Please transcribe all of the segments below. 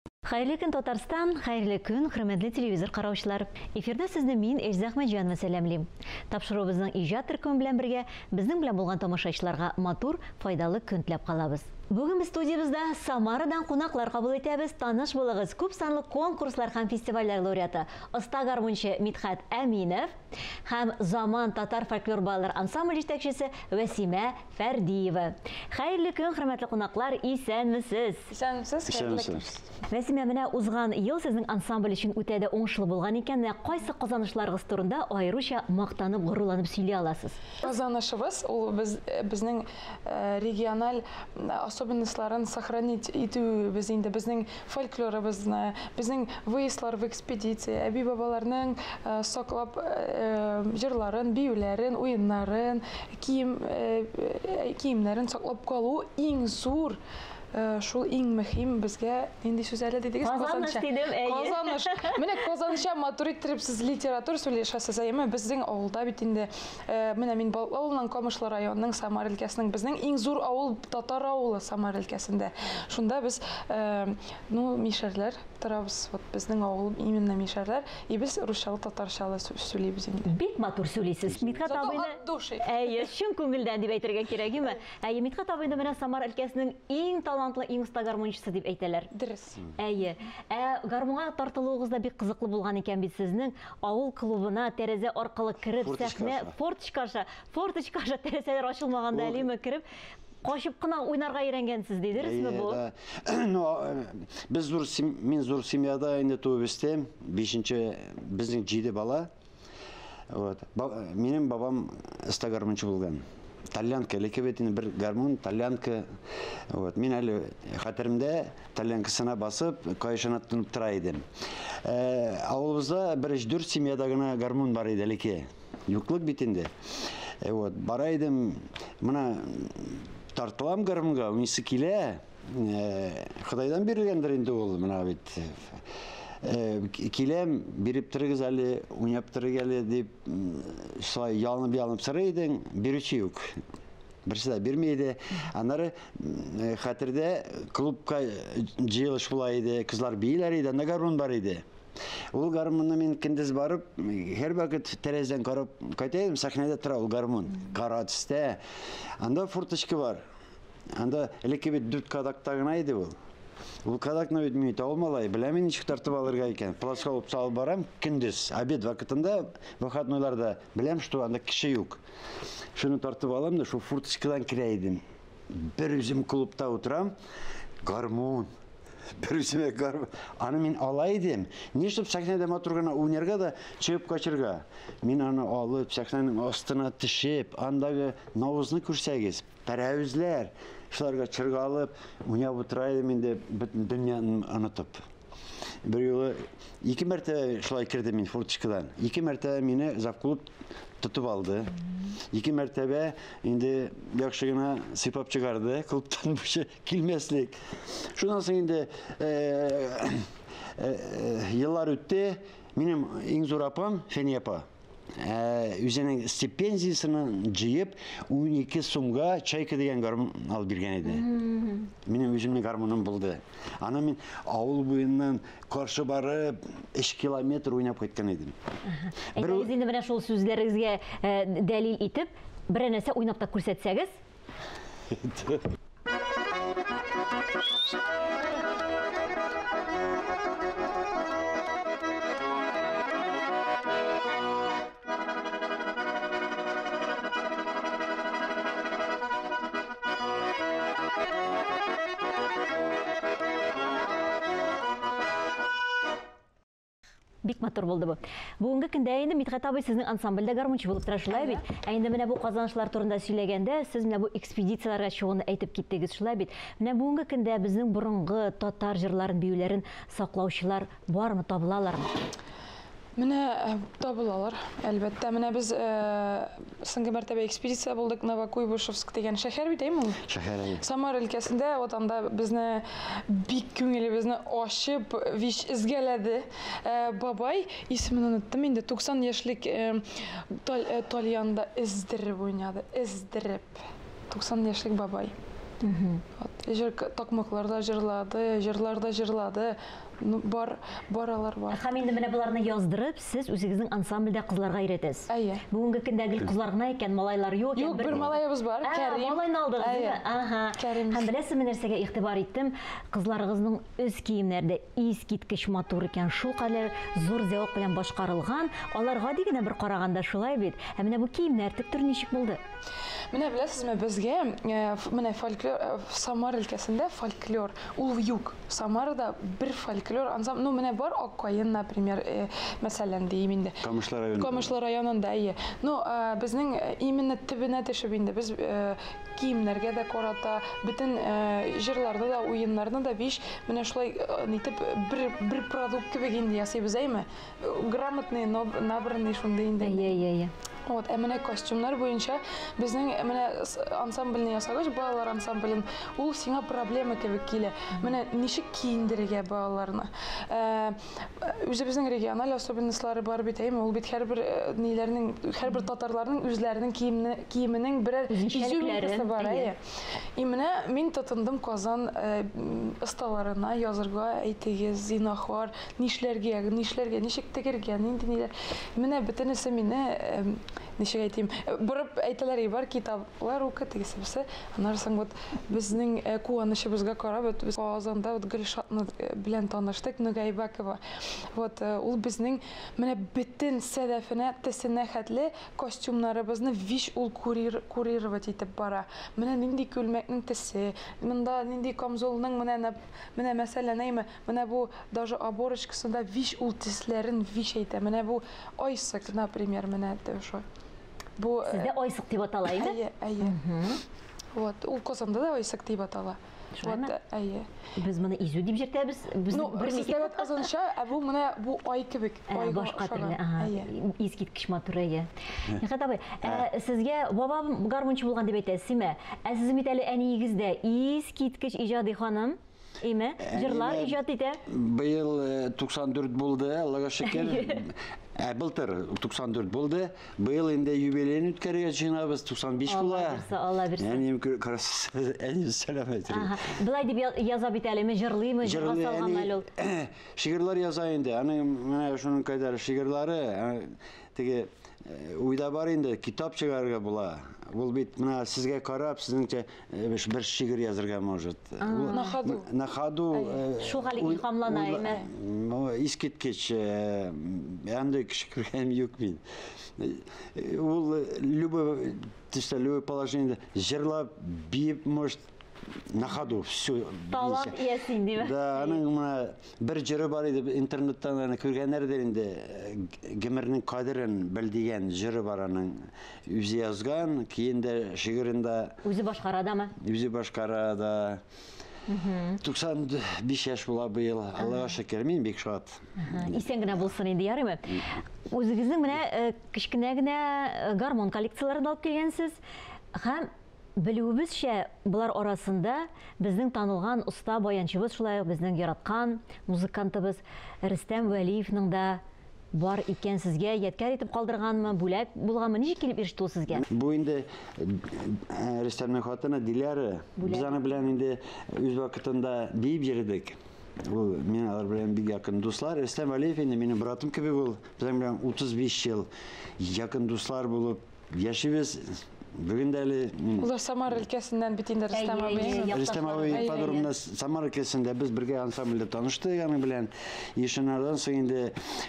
Xayrlı gün Татарстан, xayrlı gün, hürmetli televizor qarawçılar. Efirde sizni min Ejza Ahmedjanova сәламлим. Тапшыруыбызның иҗат төркеме белән бергә безнең белән булган тамашачыларга матур, файдалы көн теләп калабыз. Бүген без студиябызда Самарадан кунаклар кабул итәбез. Таныш булыгыз, күп санлы конкурслар һәм фестивальләр лауреаты оста гармунчы Мидхәт Әминов һәм Заман татар фольклор балалар ансамбль җитәкчесе Вәсимә Фәрдиева. Хәерле көн, хөрмәтле кунаклар, исәнмесез? Исәнмесез. Вәсимә, менә узган ел сезнең ансамбль өчен үтә дә уңышлы булган икән. Кайсы казанышларыгыз турында аеруча мактанып, горурланып сөйли аласыз? Казанышыбыз ул безнең региональ особенностьларын сохранить итү, без инде безнең фольклорыбызны, безнең выездлар в экспедиция, әби бабаларның саклап җырларын, биюләрен, уеннарын, киемнәрен саклап калу иң зур. Шул иң мөһим безгә нинди сүз әле дидегез? Казаныш дидем, Казаныш. Менә Казаныча матур иттереп сез литература сөйләшәсез, әйме безнең авылда бит инде менә мин авылның Камышлы районының Самар өлкәсенең безнең иң зур авыл татар авылы Самар өлкәсендә. Шунда без мишәрләр торабыз. Вот безнең авыл именно мишәрләр, и без русчалы татарчалы сөйлибез инде. Бик матур сөйлисез. Мидхәт абыйны. Чын күңелдән дип әйтергә кирәкме? Мидхәт абыйны менә Самар өлкәсенең иң талантлы, иң оста гармончысы дип әйтәләр. Дөрес. Гармонга тартылуыгыз да бик кызыклы булган икән бит сезнең. Авыл клубына тәрәзә аркылы кирип, сәхнә форточкаша тәрәзәләр ачылмаганда әлеме кирип, кашып кына уйнарга өйрәнгәнсез дидерсезме бу? Мин зур семьяда инде туып үстем. 5-нче безнең 7 бала. Минем бабам оста гармончы булган. Талянка, лекебетин бер гармон, талянка. Мин әле хәтеремдә талянкасына басып, кайшана тынып тора идем. Авылыбызда 1-4 семьяда гына гармон бар иде леке. Юклык бит инде. Бара идем, мына тартылам гармонга, унысы килә. Худайдан бирелгәндер инде ул, мына бит. Киләм, биреп торыгыз әле, уйнап торыгыз әле дип, шулай ялынып сорый идең, бирүче юк. Берсе дә бирмәйде. Аннары хәтердә клубка җыелыш була иде, кызлар бийләр иде, анда гармон бар иде. Ул гармонны мин көндез барып, һәр вакыт тәрәзәдән карап кайтайым, сәхнәдә тора ул гармон. Кара төстә. Анда форточка бар. Анда элекке бит 4 кадакта гына иде ул. Ул кадакны бит мин алмалай, беләмен ничек тартып алырга икән. Пласка алып салып барам, көндез, обед вакытында, выходнойларда беләм, что анда кеше юк. Шуны тартып алам да, шул форточкадан кирә идем. Бер үзем клубта утырам, гармон. Бер үземә гармон. Аны мин алай идем. Нишләп сәхнәдә матур гына уйнарга да, чыгып качырга. Мин аны алып, сәхнәнең астына төшеп, андагы навызны күрсәгез, пәрәүзләр, шуларга чыргалып, уйнап утыра идем инде бөтен дөньяны онытып. Бер юлы 2 мәртәбә шулай кирдем мин форточкадан. 2 мәртәбә мине завклуб тотып алды. 2 мәртәбә инде яхшы гына сыйпап чыгарды, клубтан бушы килмәслек. Шуннан соң инде еллар үтте, минем иң зур апам Фәни апа. Үзенең стипендиясын җыеп 12 сумга чайка дигән гармон алып биргән иде. Минем үземнең гармоным булды. Аны мин авыл буеннан каршы барып 3 километр уйнап кайткан идем. Әгәр инде менә шул сүзләрегезгә дәлил итеп, бер нәрсә уйнап та күрсәтсәгез? Бик матур булды бу. Бүгенге көндә инде Мидхәт абый сезнең ансамбльдә гармончы булып тора шулай бит. Инде менә бу казанышлар турында сөйләгәндә, сез менә бу экспедицияләргә чыгуны әйтеп киттегез шулай бит. Менә бүгенге көндә безнең борынгы татар җырларын, биюләрен саклаучылар бармы, табылалармы? Менә табылалар, әлбәттә. Менә без соңгы мәртәбә экспедиция булдык Новокуйбышевск дигән шәһәр бит, әйме ул? Шәһәр. Самар өлкәсендә, вот анда безне бик күңелебезне ачып, виш изгәләде. Бабай, исемен оныттым инде, 90 яшьлек Тальянда эздереп уйнады, эздереп. 90 яшьлек бабай. Җыр такмакларда җырлады, җырларда җырлады. Ну, баралар бар. Һәм инде менә буларны яздырып, сез үзегезнең ансамбльдә кызларга өйрәтәсез. Әйе. Бүгенге көндәге кызлар гына икән, малайлар юк. Юк, бер малаебыз бар, Кәрим. Малайны алдыгыз, Әйе. Ага. Кәрим. Һәм беләсезме нәрсәгә игътибар иттем? Кызларыгызның үз киемнәрдә искиткеч матур икән. Шул кадәр зур зәвык белән башкарылган. Алар гади генә бер караганда шулай бит. Һәм менә бу киемнәр тектүр ничек булды? Менә беләсезме, безгә менә фольклор Самар өлкәсендә фольклор ул юк. Самарда бер фольклор ансамбль, ну менә бар Аккаен, например, мәсәлән дим инде. Камышлар районы. Камышлар районында әйе. Ну безнең именно төбенә төшеп инде без киемнәргә дә карата, бөтен җырларда да, уеннарда да биш менә шулай нитеп бер продукт кебек инде ясыйбыз әйме. Грамотный, набранный шундый инде. Әйе. Вот, менә костюмнар буенча безнең менә ансамбльне ясагач, балалар ансамблен, ул сиңа проблема кебек килә. Менә ничек киендерергә балаларны. Үзебезнең региональ особенностьлары бар бит, әйме, ул бит һәрбер ниләрнең, һәрбер татарларның үзләренең киеменең берәр изюминкасы бар, әйе. И менә мин тотындым Казан осталарына язырга, әйтегез, зинахар, нишләргә, ничек тегергә, нинди ниләр. Менә бөтенесе мине ничек әйтим, барып әйтәләр бар китаплар укытыгызсы. Аннан соң вот безнең куанычыбызга карап, без Казанда вот Гөлшатны белән таныштык, Нугайбакова. Вот ул безнең менә бөтен сәләфенә, тесенә хәтле костюмнарыбызны виш ул курировать итеп бара. Менә нинди күлмәкнең тесе, монда нинди камзолның менә мәсәлән әйме, менә бу даже оборочкасында виш ул тесләрен виш әйтә. Менә бу айсык, например, менә шо. Бу Сездә айсык дип атала иде? Әйе. Вот, ул Казанда да айсык дип атала. Вот, әйе. Без моны изү дип җиртәбез. Ну, сездә вот Казанча, бу менә бу ай кебек. Башка төрле. Искиткеч матур әйе. Нихәт абый, сезгә бабам гармунчы булган дип әйтәсезме? Сез бит әле әниегездә искиткеч иҗади ханым. Име? Җырлар иҗат итә. Быел 94 булды, Аллага шөкер. Былтыр 94 булды. Быел инде юбилейны үткәрергә җыенабыз, 95 була. Алла бирсен. Әнием әнием сәламәт. Былай дип яза бит әлеме, җырлыймы, җырга салган әле ул. Шигырьләр яза инде. Аның менә шуның кайдар шигырьләре, теге уйда бар инде, китап чыгарырга була. Ул бит менә сезгә карап, сезнеңчә бер шигырь язырга может. На ходу. Шугал илһамлана име. Искиткеч, анда кичкергән юк мин. Ул любой положение җырлап, биеп, может, на ходу все. Талант иясин диме? Да, аның бер җыры бар иде, интернеттан аны күргәннәрдер инде, гомернең кадерен бел дигән җыры бар аның. Үзе язган, кейін дә шигырендә Үзе башкара дамы? Үзе башкара да. 95 яшь була быел. Аллага шөкер, мин бик шат. Исән генә булсын инде, ярыймы? Үзегезнең менә кичкенә генә гармон коллекцияларын алып килгәнсез. Һәм белүебезчә, булар арасында безнең танылган уста баянчыбыз, шулай безнең яраткан музыкантыбыз Рөстәм Вәлиевнең да бар икән, сезгә ядкар итеп калдырганмы, бүләк булганмы, ничек килеп иреште ул сезгә? Бу инде Рөстәмнең хатыны Диләрә. Без аны белән инде үз вакытында биеп йөрдек. Ул мен алар белән бик якын дуслар. Рөстәм Вәлиев инде минем братым кебек ул. Безнең белән 35 ел якын дуслар булып яшибез. Бүген дә әле Улар Самар өлкәсеннән бит инде Рөстәм абый. Рөстәм абый подробно Самар өлкәсендә без бергә ансамбльдә таныштык, аны белән ишенардан соң инде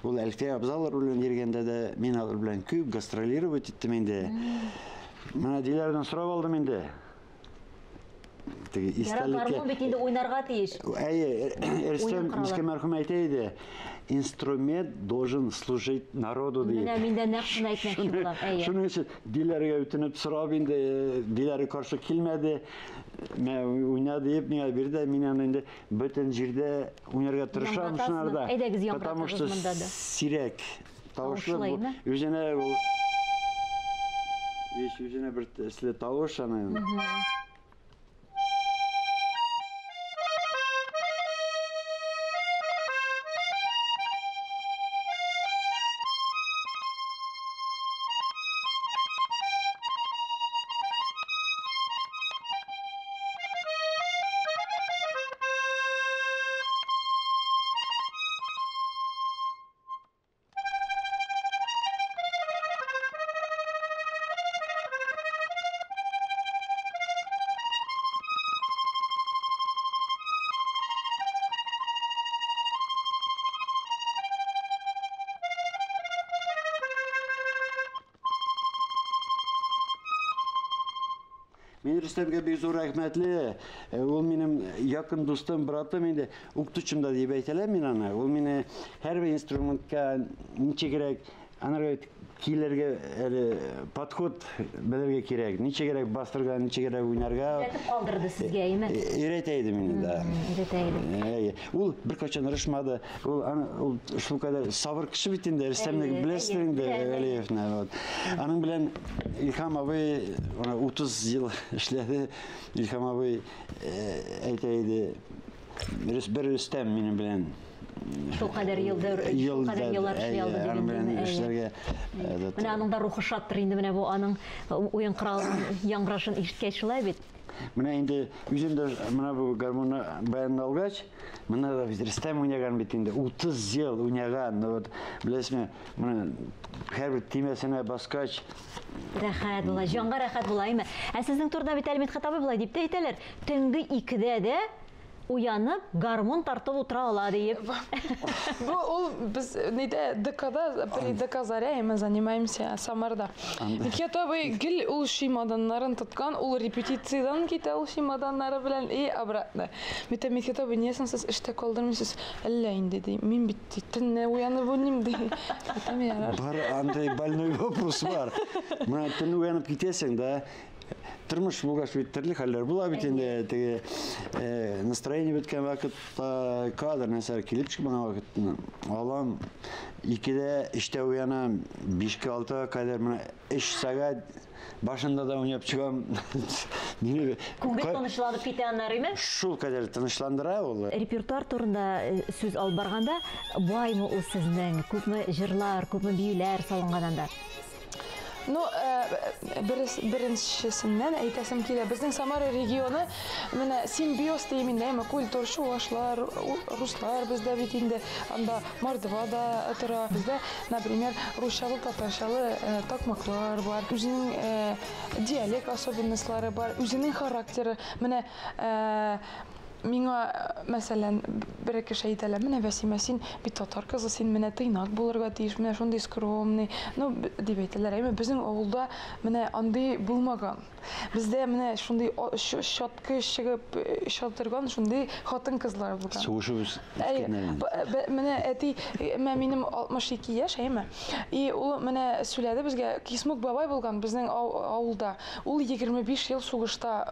ул Әлфия абзалар белән йөргәндә дә мин алар белән күп гастролировать иттем инде. Менә Диләрдән сорап алдым инде. Теге истәлеккә. Бит инде уйнарга тиеш. Әйе, Рөстәм безгә мәрхүм әйтә иде. Инструмент должен служить народу ди. Менә миндә нәкъ шуны әйтмәкче булам. Әйе. Шуның өчен Диләргә үтенеп сорап инде, Диләргә каршы килмәде. Мен уйна дип миңа бирде, мин аны инде бөтен җирдә уйнарга тырышам шунарда. Потому что сирәк тавышлы үзенә ул үзенә бер төсле тавыш аны. Мен Рүстемге бик зур рәхмәтле. Ул минем якын дустым, братым инде. Укытучым да дип әйтәләр мин аны. Ул мине һәрбер инструментка ничә кирәк, аны килергә подход белергә кирәк. Ничә кирәк бастырга, ничә кирәк уйнарга. Өйрәтеп калдырды сезгә, әйме? Өйрәтә иде мине да. Өйрәтә иде. Ул беркайчан рышмады. Ул шулкадәр сабыр кеше бит инде. Рөстәмне беләсең инде, Галиевне. Аның белән Илһам абый 30 ел эшләде. Илһам абый әйтә иде. Бер Рөстәм минем белән Шул кадәр еллар эшли алды дигән. Менә аның да рухы шаттыр инде, менә бу аның уен коралын яңгырашын ишеткәч шулай бит. Менә инде үзем дә менә бу гармонны баянлаугач, менә да Рөстәм уйнаган бит инде 30 ел уйнаган. Вот беләсезме, менә һәрбер тимәсенә баскач Рәхәт була, җанга рәхәт була, әйме. Ә сезнең турыда бит Әлмит Хатабый булай дип әйтәләр. Төнге 2дә дә уянып, гармон тартып утыра ала дип. Ул без нидә ДКда, при ДК Заря мы занимаемся Самарда. Никитабый гел ул шимаданнарын тоткан, ул репетициядан китә ул шимаданнары белән и обратно. Митә Никитабый ниясен сез эштә калдырмыйсыз? Әллә инде ди. Мин бит төнне уянып уйныйм ди. Бар андай больной вопрос бар. Менә төнне уянып китәсең да, тормыш булгач бит төрле хәлләр була бит инде. Теге настроение беткән вакытта кадр нәрсә килеп чыккан вакытта алам 2дә эштә уянам, 5-6 кадәр менә 3 сәгать башында да уйнап чыгам. Күңел тынычланып китә аннары, Шул кадәр тынычландыра ул. Репертуар турында сүз алып барганда, баймы ул сезнең? Күпме җырлар, күпме биюләр салынган анда? Ну, беренчесеннән әйтәсем килә. Безнең Самара регионы менә симбиоз димин дә, культур шуашлар, руслар бездә бит инде, анда Мордовада тора. Бездә, например, русчалы, татарчалы такмаклар бар. Үзенең диалект особенностьлары бар, үзенең характеры. Менә миңа мәсәлән бер кеше әйтәләр, менә Вәсимә, син бит татар кызы, син менә тыйнак булырга тиеш, менә шундый скромный. Ну, дип әйтәләр. Әйме безнең авылда менә андый булмаган. Бездә менә шундый шатка чыгып шатырган шундый хатын-кызлар булган. Сугышыбыз Менә әти, минем 62 яшь, әйме. И ул менә сөйләде безгә, Кисмук бабай булган безнең авылда. Ул 25 ел сугышта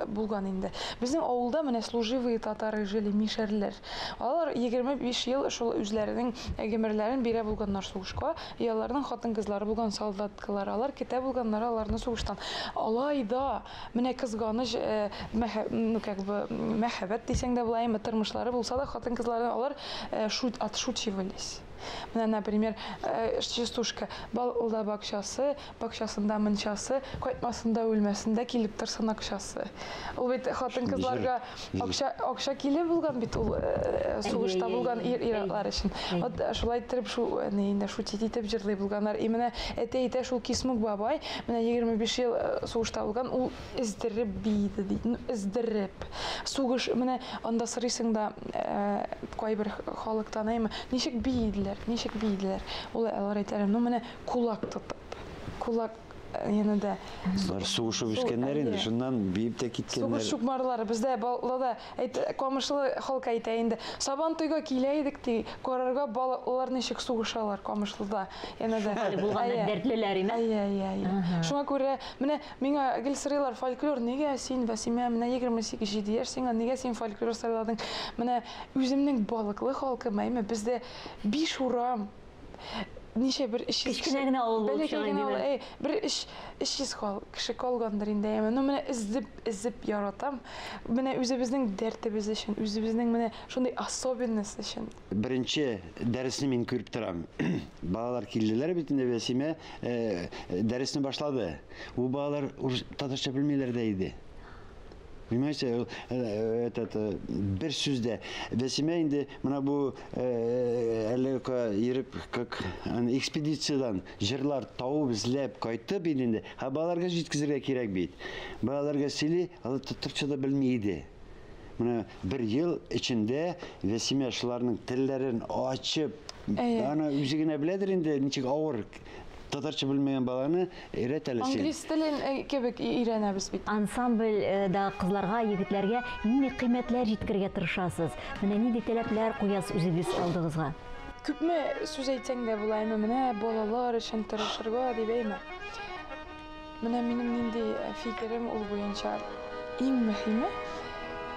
булган инде. Безнең авылда менә служивые татары жили, мишәрләр. Алар 25 ел шул үзләренең гомерләрен бирә булганнар сугышка. Аларның хатын-кызлары булган солдаткалар, алар китә булганнар аларны сугыштан. Алайда менә кызганыч, мәхәббәт дисәң дә булаймы, тормышлары булса да хатын-кызлары алар отшучивались. Менә, например, частушка балда бакчасында мынчасы, кайтмасында үлмәсендә килеп торсын акчасы. Ул бит хатын-кызларга акча килеп булган бит ул сугышта булган ир-атлар өчен. Вот шулай итеп шутить итеп җырлый булганнар. И менә әйтә шул Кисмук бабай, менә 25 ел сугышта булган, ул издереп биде ди. Издереп. Сугыш менә анда сырыйсың да кайбер халыктан әйме, ничек биделәр? Ничек биделәр? Ул алар әйтәләр, ну менә кулак тотып. Кулак янында. Сугышып үскәннәр инде, шуннан биеп тә киткәннәр. Сугыш чукмарлары бездә баллада Камышлы халкы әйтә инде. Сабан туйга килә идек ди, карарга балалар ничек сугышалар Камышлыда. Янында булган дәртлеләр име? Ай. Шуңа күрә менә миңа гел сырыйлар фольклор, нигә син Вәсимә менә 28 яшь, сиңа нигә син фольклор сайладың? Менә үземнең балыклы халкым, әйме бездә 5 урам ничә бер кечкенә генә авыл булып чыга инде. Бер 300 кеше калгандыр инде. Ну менә изеп яратам. Менә үзебезнең дәртебез өчен, үзебезнең менә шундый особенность өчен. Беренче дәресне мин күреп торам. Балалар килделәр бит инде, Вәсимә дәресне башлады. Ул балалар татарча белмиләр дә иде. Понимаете, бер сүздә Вәсимә инде менә бу әлегә йөреп как экспедициядан җырлар табып эзләп кайтып инде. Балаларга җиткезергә кирәк бит. Балаларга сөйли, алар татарча белми иде. Менә бер ел эчендә Вәсимә шуларның телләрен ачып, аны үзе генә беләдер инде, ничек авыр татарча белмәгән баланы өйрәтәләр син. Англис телен кебек өйрәнәбез бит. Ансамбльда кызларга, егетләргә нинди кыйммәтләр җиткерергә тырышасыз? Менә нинди таләпләр куясыз үзегез алдыгызга? Күпме сүз әйтсәң дә булаймы, менә балалар өчен тырышырга дип әйме. Менә минем нинди фикерем ул буенча иң мөһиме.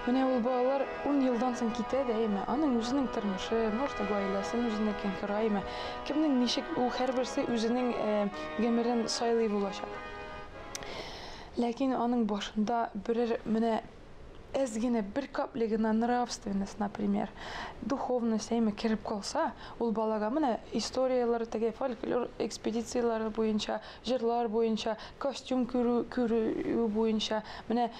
Менә ул балалар 10 елдан соң китә дә әйме. Аның үзенең тормышы, может, гаиләсен үзенекен караймы. Кемнең ничек ул һәрберсе үзенең гомерен сайлый булачак. Ләкин аның башында берәр менә әзгене бер капле гына нравственность, например, духовность әйме киреп калса, ул балага менә историялар, теге фольклор экспедициялары буенча, җырлар буенча, костюм күрү буенча, менә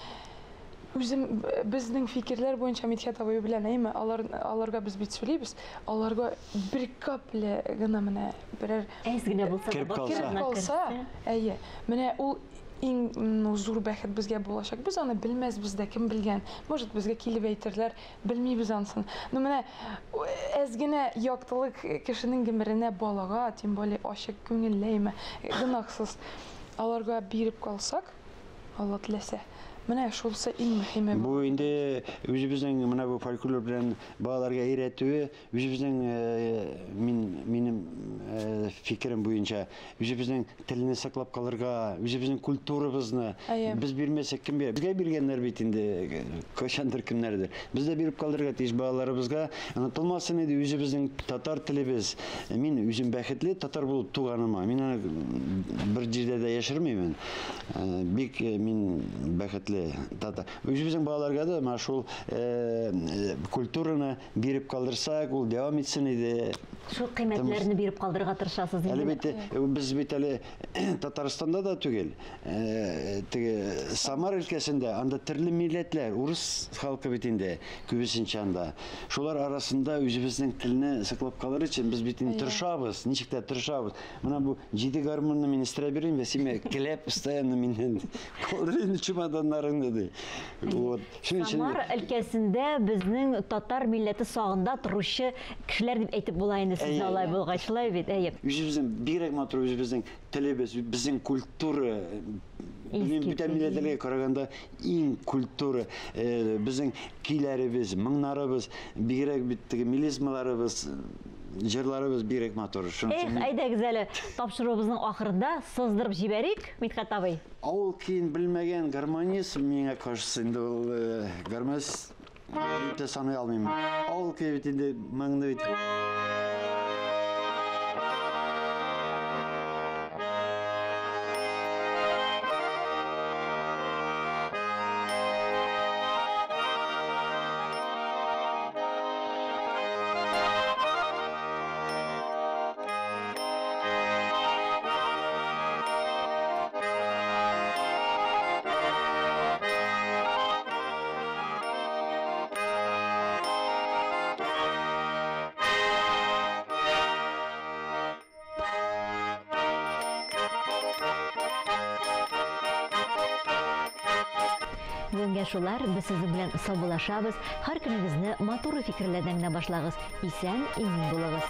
үзем безнең фикерләр буенча Митхат абый белән әйме, аларга biz бит сөйлибез, аларга бер капле гына менә берәр Әзгенә булса Киреп да калса. әйе, менә ул иң зур бәхет безгә булачак. Без аны белмәсбез дә, кем белгән. Может, безгә килеп әйтерләр, белмибез ансын. Ну менә әзгенә яктылык кешенең гомеренә балага, тем более ачык күңелләйме, гынаксыз аларга биреп калсак, Алла теләсә. Менә шулсы иң мөһиме. Бу инде үзебезнең менә бу фольклор белән балаларга өйрәтүе, үзебезнең минем фикерем буенча, үзебезнең телне саклап калырга, үзебезнең культурабызны без бирмәсәк кем бирә? Безгә биргәннәр бит инде кайчандыр кемнәрдер. Без дә биреп калдырга тиеш балаларыбызга. Онытылмасын иде үзебезнең татар телебез. Мин үзем бәхетле татар булып туганыма. Мин аны бер җирдә дә яшермим. Бик мин бәхетле тата. Үзебезнең балаларга да менә шул культураны биреп калдырсак, ул дәвам итсен иде. Шул кыйммәтләрне биреп калдырырга тырышасыз инде. Әлбәттә, без бит әле Татарстанда да түгел. Теге Самар өлкәсендә анда төрле милләтләр, урыс халкы бит инде күбесенчә анда. Шулар арасында үзебезнең телне саклап калыр өчен без бит инде тырышабыз, ничек тә тырышабыз. Менә бу 7 гармонны мин истерә бирим, весиме келәп постоянно миннән калдырын чемоданнарыңны ди. Вот. Самар өлкәсендә безнең татар милләте сагында торучы кешеләр дип әйтеп була инде сез алай булгачлай бит. Үзебезнең бигрәк матур үзебезнең телебез, безнең культура Бүтән милләтләргә караганда иң культура, безнең көйләребез, моңнарыбыз, бигрәк бит теге мелизмаларыбыз, җырларыбыз бигрәк матур. Әйдәгез әле тапшыруыбызның ахырында сыздырып җибәрик, Митхат абый. Авыл көен белмәгән гармонист миңа каршы инде ул гармонист дип саный алмыйм. Авыл көе бит инде моңны бит. Бүгенге шулар, без сезнең белән саубуллашабыз. Һәр көнегезне матур фикерләрдән генә башлагыз. Исән, имин булыгыз.